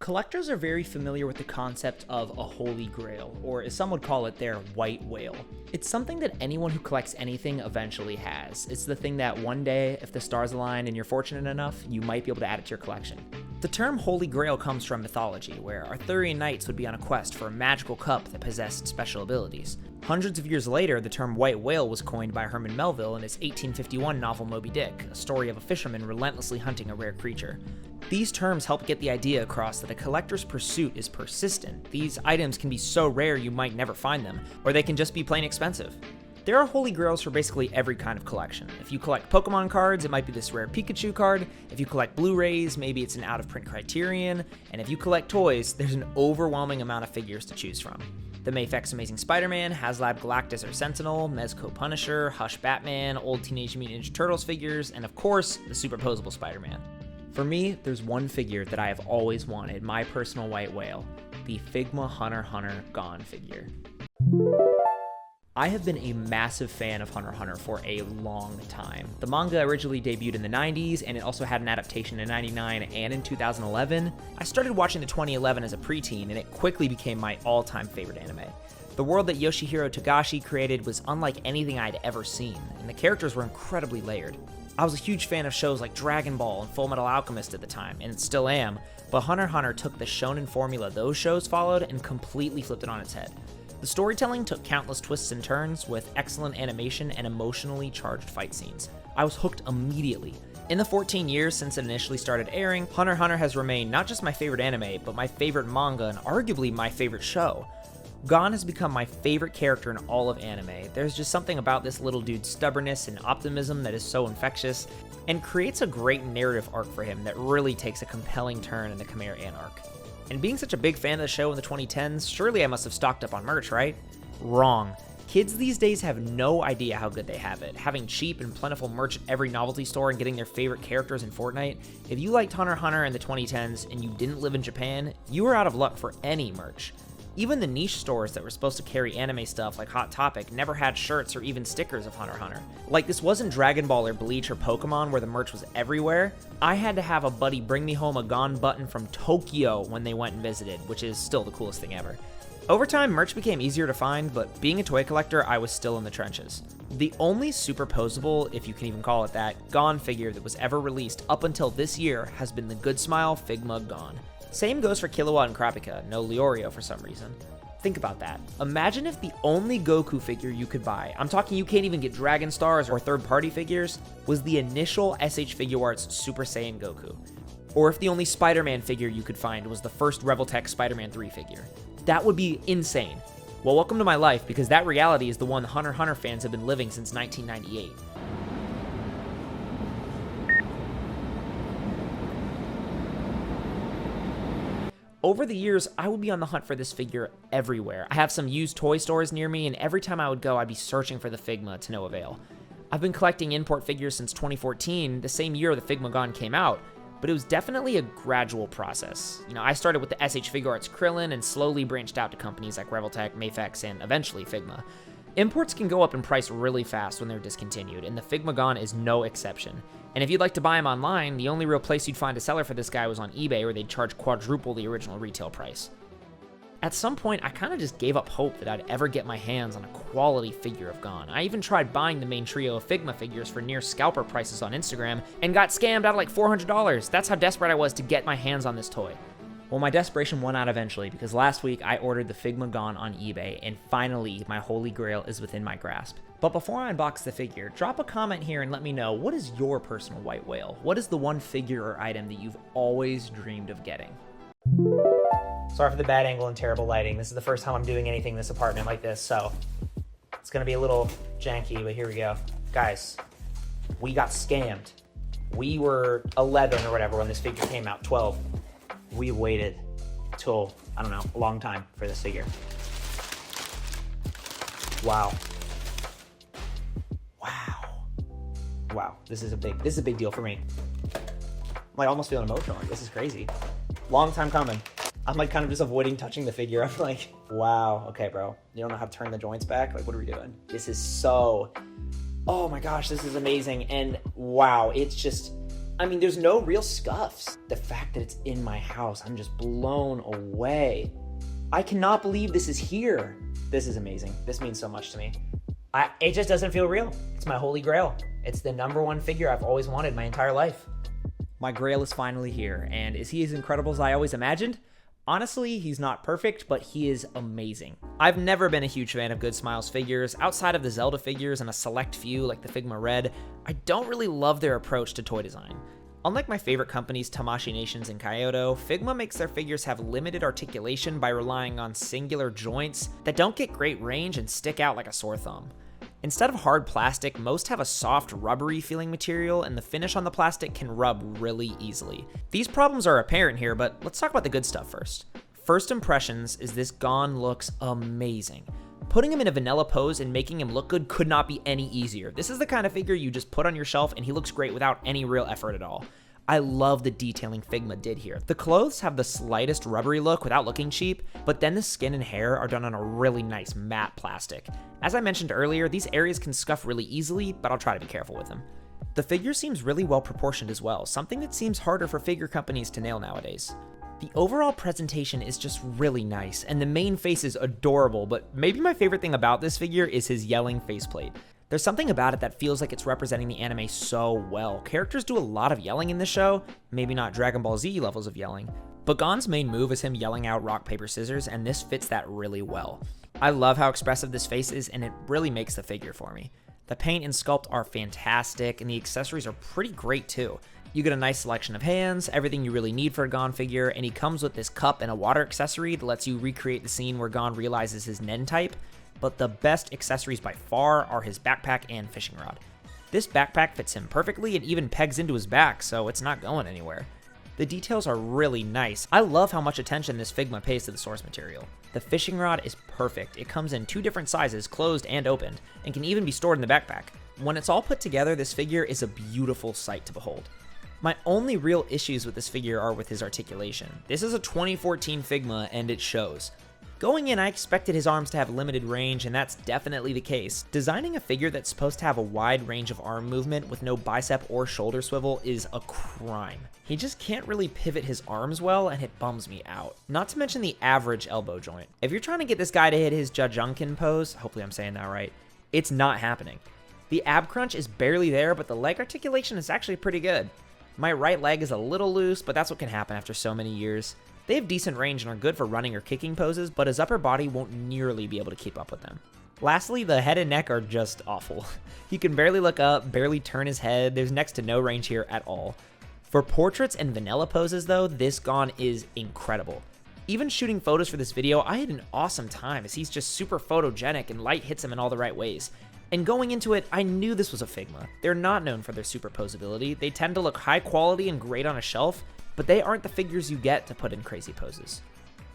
Collectors are very familiar with the concept of a holy grail, or as some would call it, their white whale. It's something that anyone who collects anything eventually has. It's the thing that one day, if the stars align and you're fortunate enough, you might be able to add it to your collection. The term holy grail comes from mythology, where Arthurian knights would be on a quest for a magical cup that possessed special abilities. Hundreds of years later, the term white whale was coined by Herman Melville in his 1851 novel Moby Dick, a story of a fisherman relentlessly hunting a rare creature. These terms help get the idea across that a collector's pursuit is persistent. These items can be so rare you might never find them, or they can just be plain expensive. There are holy grails for basically every kind of collection. If you collect Pokemon cards, it might be this rare Pikachu card. If you collect Blu-rays, maybe it's an out-of-print Criterion. And if you collect toys, there's an overwhelming amount of figures to choose from. The Mafex Amazing Spider-Man, HasLab Galactus or Sentinel, Mezco Punisher, Hush Batman, old Teenage Mutant Ninja Turtles figures, and of course, the superposable Spider-Man. For me, there's one figure that I have always wanted, my personal white whale, the Figma HunterxHunter Gon figure. I have been a massive fan of HunterxHunter for a long time. The manga originally debuted in the 90s, and it also had an adaptation in 99 and in 2011. I started watching the 2011 as a preteen, and it quickly became my all-time favorite anime. The world that Yoshihiro Togashi created was unlike anything I'd ever seen, and the characters were incredibly layered. I was a huge fan of shows like Dragon Ball and Fullmetal Alchemist at the time, and still am, but HunterxHunter took the shonen formula those shows followed and completely flipped it on its head. The storytelling took countless twists and turns with excellent animation and emotionally charged fight scenes. I was hooked immediately. In the 14 years since it initially started airing, HunterxHunter has remained not just my favorite anime, but my favorite manga and arguably my favorite show. Gon has become my favorite character in all of anime. There's just something about this little dude's stubbornness and optimism that is so infectious, and creates a great narrative arc for him that really takes a compelling turn in the Khmer Ant arc. And being such a big fan of the show in the 2010s, surely I must have stocked up on merch, right? Wrong. Kids these days have no idea how good they have it. Having cheap and plentiful merch at every novelty store and getting their favorite characters in Fortnite. If you liked HunterxHunter in the 2010s and you didn't live in Japan, you were out of luck for any merch. Even the niche stores that were supposed to carry anime stuff like Hot Topic never had shirts or even stickers of HunterxHunter. Like, this wasn't Dragon Ball or Bleach or Pokemon where the merch was everywhere. I had to have a buddy bring me home a Gon button from Tokyo when they went and visited, which is still the coolest thing ever. Over time, merch became easier to find, but being a toy collector, I was still in the trenches. The only superposable, if you can even call it that, Gon figure that was ever released up until this year has been the Good Smile Figma Gon. Same goes for Killua and Kurapika, no Leorio for some reason. Think about that. Imagine if the only Goku figure you could buy, I'm talking you can't even get Dragon Stars or third-party figures, was the initial SH Figuarts Super Saiyan Goku. Or if the only Spider-Man figure you could find was the first Revoltech Spider-Man 3 figure. That would be insane. Well, welcome to my life, because that reality is the one the HunterxHunter fans have been living since 1998. Over the years, I would be on the hunt for this figure everywhere. I have some used toy stores near me, and every time I would go, I'd be searching for the Figma to no avail. I've been collecting import figures since 2014, the same year the Figma Gon came out, but it was definitely a gradual process. I started with the SH Figuarts Krillin and slowly branched out to companies like Revoltech, Mafex, and eventually Figma. Imports can go up in price really fast when they're discontinued, and the Figma Gon is no exception. And if you'd like to buy him online, the only real place you'd find a seller for this guy was on eBay, where they'd charge quadruple the original retail price. At some point, I kind of just gave up hope that I'd ever get my hands on a quality figure of Gon. I even tried buying the main trio of Figma figures for near scalper prices on Instagram, and got scammed out of like $400. That's how desperate I was to get my hands on this toy. Well, my desperation won out eventually, because last week I ordered the Figma Gon on eBay, and finally my holy grail is within my grasp. But before I unbox the figure, drop a comment here and let me know, what is your personal white whale? What is the one figure or item that you've always dreamed of getting? Sorry for the bad angle and terrible lighting. This is the first time I'm doing anything in this apartment like this, so it's gonna be a little janky, but here we go. Guys, we got scammed. We were 11 or whatever when this figure came out, 12. We waited till, I don't know, a long time for this figure. Wow. Wow, this is a big deal for me. I'm like almost feeling emotional. This is crazy. Long time coming. I'm like kind of just avoiding touching the figure. I'm like, wow, okay, bro. You don't know how to turn the joints back? Like, what are we doing? This is so, oh my gosh, this is amazing. And wow, it's just, I mean, there's no real scuffs. The fact that it's in my house, I'm just blown away. I cannot believe this is here. This is amazing. This means so much to me. It just doesn't feel real. It's my holy grail. It's the #1 figure I've always wanted my entire life. My grail is finally here, and is he as incredible as I always imagined? Honestly, he's not perfect, but he is amazing. I've never been a huge fan of Good Smiles figures. Outside of the Zelda figures and a select few like the Figma Red, I don't really love their approach to toy design. Unlike my favorite companies, Tamashii Nations and Kyoto, Figma makes their figures have limited articulation by relying on singular joints that don't get great range and stick out like a sore thumb. Instead of hard plastic, most have a soft, rubbery feeling material, and the finish on the plastic can rub really easily. These problems are apparent here, but let's talk about the good stuff first. First impressions is this Gon looks amazing. Putting him in a vanilla pose and making him look good could not be any easier. This is the kind of figure you just put on your shelf and he looks great without any real effort at all. I love the detailing Figma did here. The clothes have the slightest rubbery look without looking cheap, but then the skin and hair are done on a really nice matte plastic. As I mentioned earlier, these areas can scuff really easily, but I'll try to be careful with them. The figure seems really well proportioned as well, something that seems harder for figure companies to nail nowadays. The overall presentation is just really nice, and the main face is adorable, but maybe my favorite thing about this figure is his yelling faceplate. There's something about it that feels like it's representing the anime so well. Characters do a lot of yelling in this show, maybe not Dragon Ball Z levels of yelling, but Gon's main move is him yelling out rock, paper, scissors, and this fits that really well. I love how expressive this face is, and it really makes the figure for me. The paint and sculpt are fantastic, and the accessories are pretty great too. You get a nice selection of hands, everything you really need for a Gon figure, and he comes with this cup and a water accessory that lets you recreate the scene where Gon realizes his Nen type. But the best accessories by far are his backpack and fishing rod. This backpack fits him perfectly and even pegs into his back, so it's not going anywhere. The details are really nice. I love how much attention this Figma pays to the source material. The fishing rod is perfect. It comes in 2 different sizes, closed and opened, and can even be stored in the backpack. When it's all put together, this figure is a beautiful sight to behold. My only real issues with this figure are with his articulation. This is a 2014 Figma, and it shows. Going in, I expected his arms to have limited range, and that's definitely the case. Designing a figure that's supposed to have a wide range of arm movement with no bicep or shoulder swivel is a crime. He just can't really pivot his arms well, and it bums me out. Not to mention the average elbow joint. If you're trying to get this guy to hit his Jajunkin pose, hopefully I'm saying that right, it's not happening. The ab crunch is barely there, but the leg articulation is actually pretty good. My right leg is a little loose, but that's what can happen after so many years. They have decent range and are good for running or kicking poses, but his upper body won't nearly be able to keep up with them. Lastly, the head and neck are just awful. He can barely look up, barely turn his head, there's next to no range here at all. For portraits and vanilla poses though, this Gon is incredible. Even shooting photos for this video, I had an awesome time as he's just super photogenic and light hits him in all the right ways. And going into it, I knew this was a Figma. They're not known for their superposability, they tend to look high quality and great on a shelf, but they aren't the figures you get to put in crazy poses.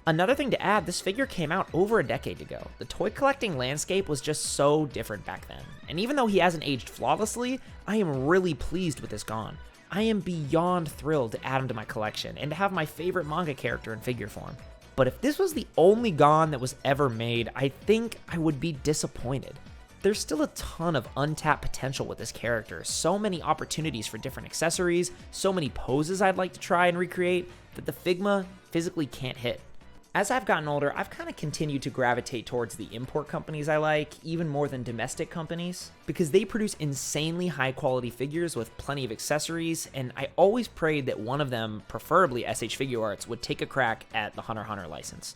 Another thing to add, this figure came out over a decade ago. The toy collecting landscape was just so different back then. And even though he hasn't aged flawlessly, I am really pleased with this Gon. I am beyond thrilled to add him to my collection and to have my favorite manga character in figure form. But if this was the only Gon that was ever made, I think I would be disappointed. There's still a ton of untapped potential with this character, so many opportunities for different accessories, so many poses I'd like to try and recreate that the Figma physically can't hit. As I've gotten older, I've kind of continued to gravitate towards the import companies I like, even more than domestic companies, because they produce insanely high quality figures with plenty of accessories, and I always prayed that one of them, preferably SH Figuarts, would take a crack at the HunterxHunter license.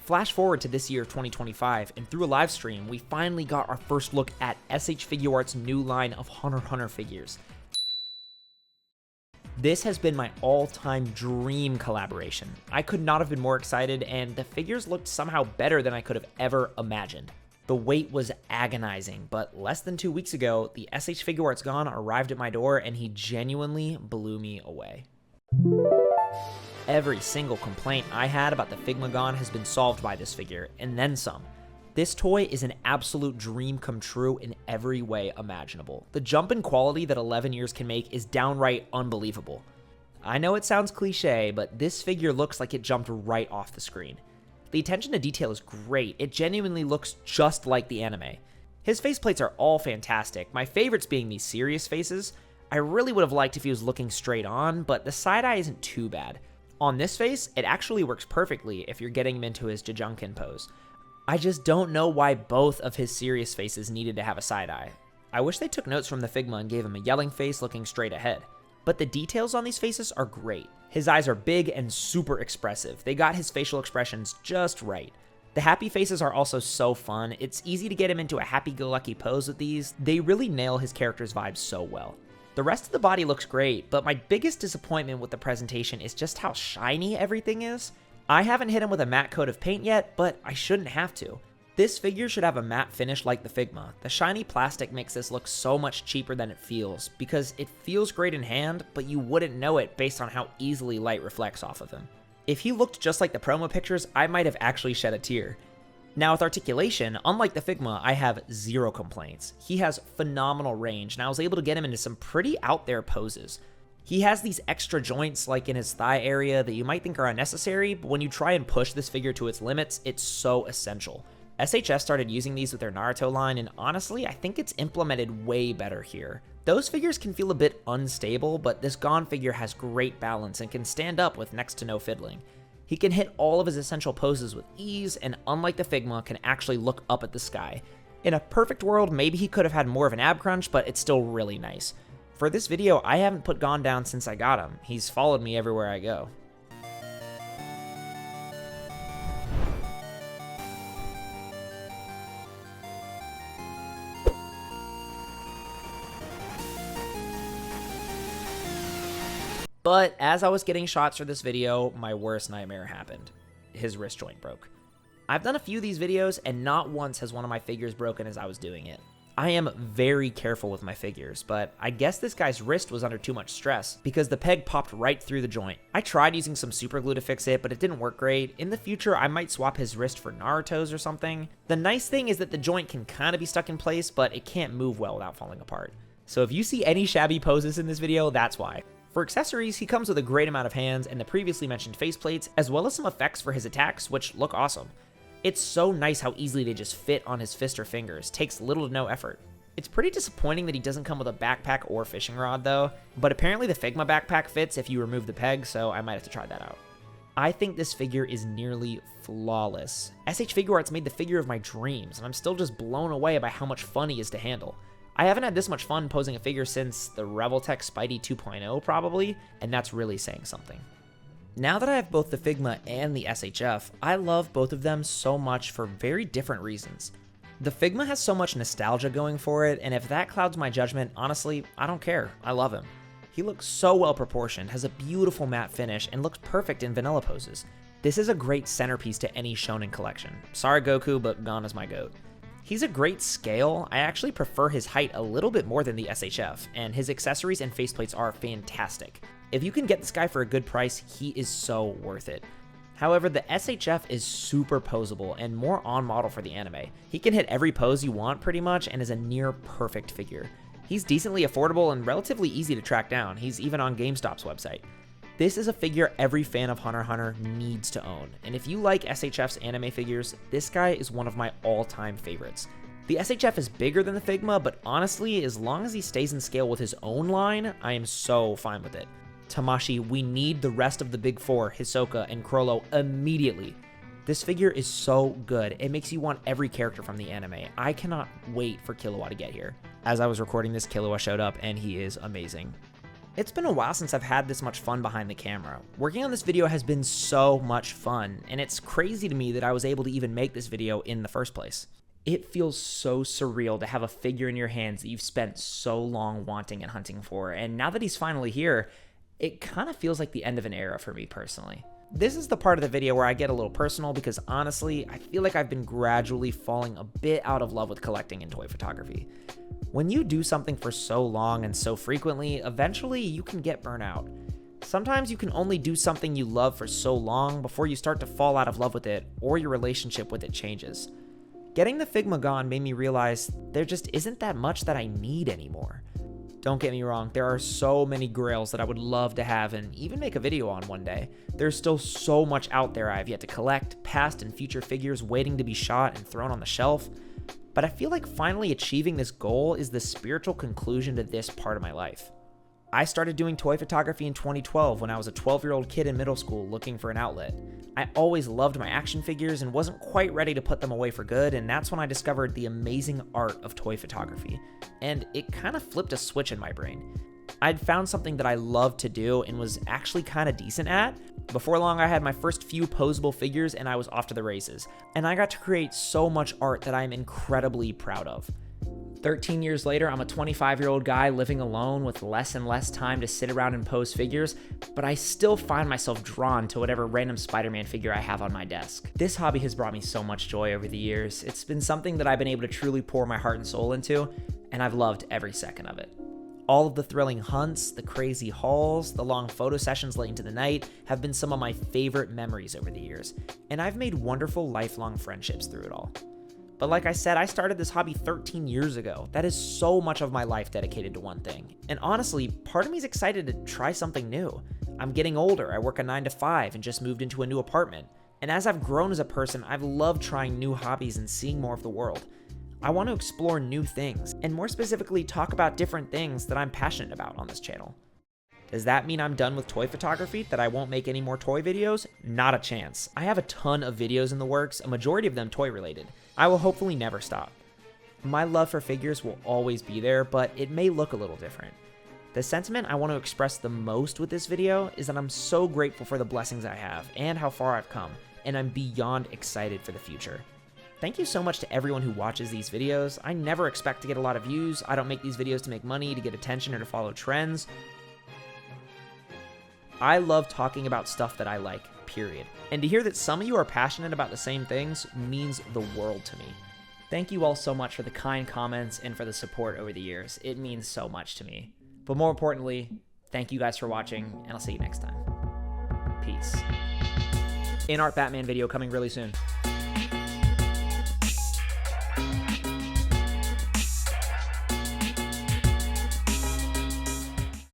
Flash forward to this year 2025, and through a live stream, we finally got our first look at SH Figuarts' new line of HunterxHunter figures. This has been my all-time dream collaboration. I could not have been more excited, and the figures looked somehow better than I could have ever imagined. The wait was agonizing, but less than 2 weeks ago, the SH Figuarts Gon arrived at my door, and he genuinely blew me away. Every single complaint I had about the Figma Gon has been solved by this figure, and then some. This toy is an absolute dream come true in every way imaginable. The jump in quality that 11 years can make is downright unbelievable. I know it sounds cliche, but this figure looks like it jumped right off the screen. The attention to detail is great, it genuinely looks just like the anime. His faceplates are all fantastic, my favorites being these serious faces. I really would have liked if he was looking straight on, but the side eye isn't too bad. On this face, it actually works perfectly if you're getting him into his Jajunkin pose. I just don't know why both of his serious faces needed to have a side eye. I wish they took notes from the Figma and gave him a yelling face looking straight ahead. But the details on these faces are great. His eyes are big and super expressive. They got his facial expressions just right. The happy faces are also so fun. It's easy to get him into a happy-go-lucky pose with these. They really nail his character's vibes so well. The rest of the body looks great, but my biggest disappointment with the presentation is just how shiny everything is. I haven't hit him with a matte coat of paint yet, but I shouldn't have to. This figure should have a matte finish like the Figma. The shiny plastic makes this look so much cheaper than it feels, because it feels great in hand, but you wouldn't know it based on how easily light reflects off of him. If he looked just like the promo pictures, I might have actually shed a tear. Now with articulation, unlike the Figma, I have zero complaints. He has phenomenal range, and I was able to get him into some pretty out there poses. He has these extra joints like in his thigh area that you might think are unnecessary, but when you try and push this figure to its limits, it's so essential. SHF started using these with their Naruto line, and honestly, I think it's implemented way better here. Those figures can feel a bit unstable, but this Gon figure has great balance and can stand up with next to no fiddling. He can hit all of his essential poses with ease, and unlike the Figma, can actually look up at the sky. In a perfect world, maybe he could have had more of an ab crunch, but it's still really nice. For this video, I haven't put Gon down since I got him. He's followed me everywhere I go. But as I was getting shots for this video, my worst nightmare happened. His wrist joint broke. I've done a few of these videos, and not once has one of my figures broken as I was doing it. I am very careful with my figures, but I guess this guy's wrist was under too much stress because the peg popped right through the joint. I tried using some super glue to fix it, but it didn't work great. In the future, I might swap his wrist for Naruto's or something. The nice thing is that the joint can kind of be stuck in place, but it can't move well without falling apart. So if you see any shabby poses in this video, that's why. For accessories, he comes with a great amount of hands and the previously mentioned faceplates, as well as some effects for his attacks, which look awesome. It's so nice how easily they just fit on his fist or fingers, takes little to no effort. It's pretty disappointing that he doesn't come with a backpack or fishing rod though, but apparently the Figma backpack fits if you remove the peg, so I might have to try that out. I think this figure is nearly flawless. SH Figuarts made the figure of my dreams, and I'm still just blown away by how much fun he is to handle. I haven't had this much fun posing a figure since the Reveltech Spidey 2.0 probably, and that's really saying something. Now that I have both the Figma and the SHF, I love both of them so much for very different reasons. The Figma has so much nostalgia going for it, and if that clouds my judgment, honestly, I don't care. I love him. He looks so well proportioned, has a beautiful matte finish, and looks perfect in vanilla poses. This is a great centerpiece to any shonen collection. Sorry Goku, but Gon is my goat. He's a great scale. I actually prefer his height a little bit more than the SHF, and his accessories and faceplates are fantastic. If you can get this guy for a good price, he is so worth it. However, the SHF is super posable and more on model for the anime. He can hit every pose you want pretty much and is a near perfect figure. He's decently affordable and relatively easy to track down. He's even on GameStop's website. This is a figure every fan of HunterxHunter needs to own, and if you like SHF's anime figures, this guy is one of my all-time favorites. The SHF is bigger than the Figma, but honestly, as long as he stays in scale with his own line, I am so fine with it. Tamashi, we need the rest of the big four, Hisoka and Chrollo, immediately. This figure is so good, it makes you want every character from the anime. I cannot wait for Killua to get here. As I was recording this, Killua showed up, and he is amazing. It's been a while since I've had this much fun behind the camera. Working on this video has been so much fun, and it's crazy to me that I was able to even make this video in the first place. It feels so surreal to have a figure in your hands that you've spent so long wanting and hunting for, and now that he's finally here, it kind of feels like the end of an era for me personally. This is the part of the video where I get a little personal because honestly, I feel like I've been gradually falling a bit out of love with collecting and toy photography. When you do something for so long and so frequently, eventually you can get burnt out. Sometimes you can only do something you love for so long before you start to fall out of love with it or your relationship with it changes. Getting the Figma Gon made me realize there just isn't that much that I need anymore. Don't get me wrong, there are so many grails that I would love to have and even make a video on one day. There's still so much out there I have yet to collect, past and future figures waiting to be shot and thrown on the shelf. But I feel like finally achieving this goal is the spiritual conclusion to this part of my life. I started doing toy photography in 2012 when I was a 12-year-old kid in middle school looking for an outlet. I always loved my action figures and wasn't quite ready to put them away for good, and that's when I discovered the amazing art of toy photography. And it kind of flipped a switch in my brain. I'd found something that I loved to do and was actually kind of decent at. Before long, I had my first few posable figures and I was off to the races. And I got to create so much art that I'm incredibly proud of. 13 years later, I'm a 25-year-old guy living alone with less and less time to sit around and pose figures, but I still find myself drawn to whatever random Spider-Man figure I have on my desk. This hobby has brought me so much joy over the years. It's been something that I've been able to truly pour my heart and soul into, and I've loved every second of it. All of the thrilling hunts, the crazy hauls, the long photo sessions late into the night have been some of my favorite memories over the years, and I've made wonderful lifelong friendships through it all. But like I said, I started this hobby 13 years ago. That is so much of my life dedicated to one thing. And honestly, part of me is excited to try something new. I'm getting older, I work a 9 to 5 and just moved into a new apartment. And as I've grown as a person, I've loved trying new hobbies and seeing more of the world. I want to explore new things, and more specifically talk about different things that I'm passionate about on this channel. Does that mean I'm done with toy photography, that I won't make any more toy videos? Not a chance. I have a ton of videos in the works, a majority of them toy related. I will hopefully never stop. My love for figures will always be there, but it may look a little different. The sentiment I want to express the most with this video is that I'm so grateful for the blessings I have and how far I've come, and I'm beyond excited for the future. Thank you so much to everyone who watches these videos. I never expect to get a lot of views. I don't make these videos to make money, to get attention, or to follow trends. I love talking about stuff that I like, period. And to hear that some of you are passionate about the same things means the world to me. Thank you all so much for the kind comments and for the support over the years. It means so much to me. But more importantly, thank you guys for watching, and I'll see you next time. Peace. In-art Batman video coming really soon.